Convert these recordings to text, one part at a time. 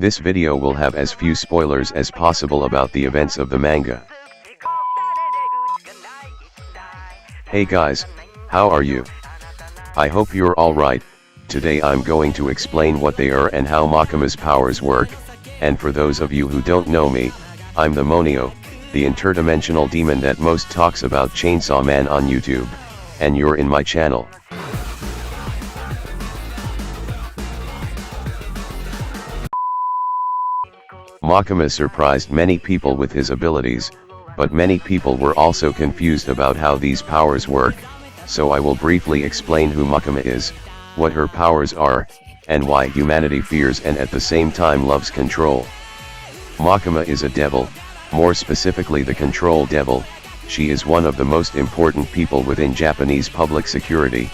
This video will have as few spoilers as possible about the events of the manga. Hey guys, how are you? I hope you're alright. Today I'm going to explain what they are and how Makima's powers work, and for those of you who don't know me, I'm the Monio, the interdimensional demon that most talks about Chainsaw Man on YouTube, and you're in my channel. Makima surprised many people with his abilities, but many people were also confused about how these powers work, so I will briefly explain who Makima is, what her powers are, and why humanity fears and at the same time loves control. Makima is a devil, more specifically the control devil. She is one of the most important people within Japanese public security,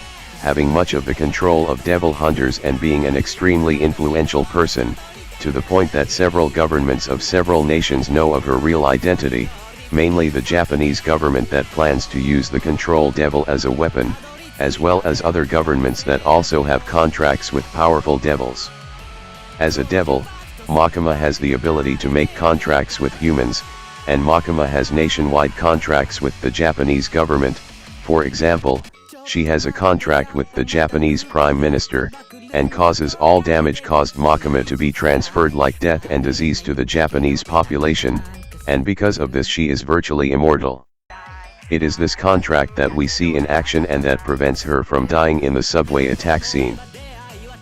having much of the control of devil hunters and being an extremely influential person, to the point that several governments of several nations know of her real identity, mainly the Japanese government that plans to use the control devil as a weapon, as well as other governments that also have contracts with powerful devils. As a devil, Makima has the ability to make contracts with humans, and Makima has nationwide contracts with the Japanese government. For example, she has a contract with the Japanese Prime Minister, and causes all damage caused Makima to be transferred like death and disease to the Japanese population, and because of this she is virtually immortal. It is this contract that we see in action and that prevents her from dying in the subway attack scene.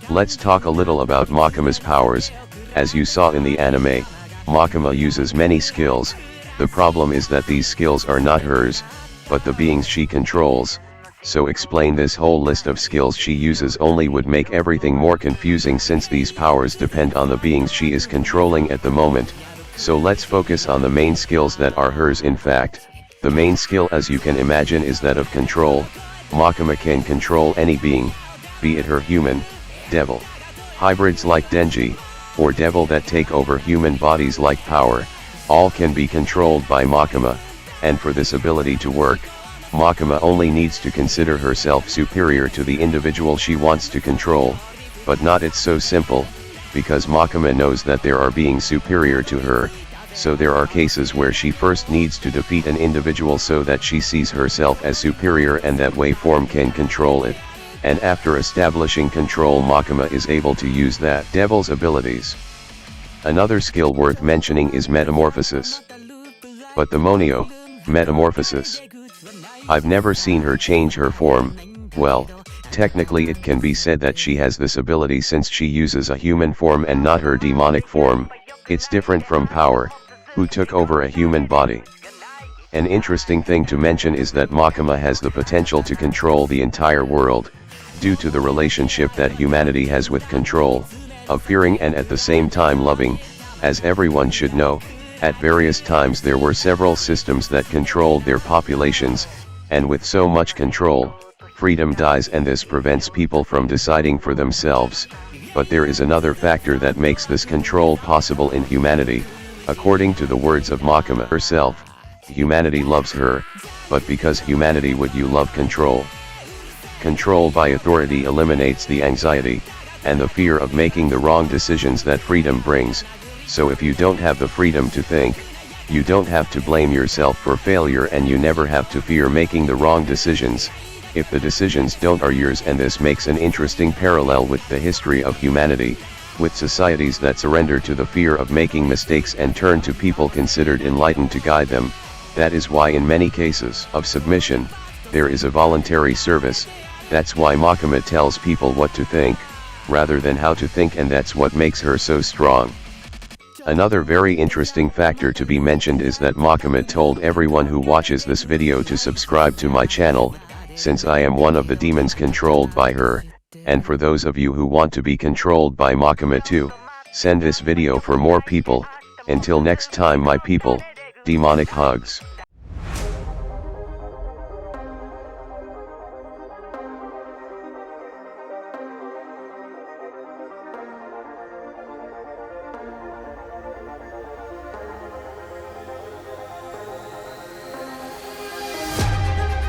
Let's talk a little about Makima's powers. As you saw in the anime, Makima uses many skills. The problem is that these skills are not hers, but the beings she controls. So explain this whole list of skills she uses only would make everything more confusing, since these powers depend on the beings she is controlling at the moment. So let's focus on the main skills that are hers. In fact, the main skill, as you can imagine, is that of control. Makima can control any being, be it her human, devil, hybrids like Denji, or devil that take over human bodies like Power. All can be controlled by Makima, and for this ability to work, Makima only needs to consider herself superior to the individual she wants to control, but not it's so simple, because Makima knows that there are beings superior to her, so there are cases where she first needs to defeat an individual so that she sees herself as superior and that way form can control it, and after establishing control Makima is able to use that devil's abilities. Another skill worth mentioning is metamorphosis. But the Monio, metamorphosis. I've never seen her change her form. Well, technically it can be said that she has this ability since she uses a human form and not her demonic form. It's different from Power, who took over a human body. An interesting thing to mention is that Makima has the potential to control the entire world, due to the relationship that humanity has with control, of fearing and at the same time loving. As everyone should know, at various times there were several systems that controlled their populations, and with so much control, freedom dies and this prevents people from deciding for themselves. But there is another factor that makes this control possible in humanity. According to the words of Makima herself, humanity loves her, but because humanity would you love control. Control by authority eliminates the anxiety, and the fear of making the wrong decisions that freedom brings, so if you don't have the freedom to think, you don't have to blame yourself for failure and you never have to fear making the wrong decisions, if the decisions don't are yours. And this makes an interesting parallel with the history of humanity, with societies that surrender to the fear of making mistakes and turn to people considered enlightened to guide them. That is why in many cases of submission, there is a voluntary service. That's why Makima tells people what to think, rather than how to think, and that's what makes her so strong. Another very interesting factor to be mentioned is that Makima told everyone who watches this video to subscribe to my channel, since I am one of the demons controlled by her, and for those of you who want to be controlled by Makima too, send this video for more people. Until next time my people, demonic hugs.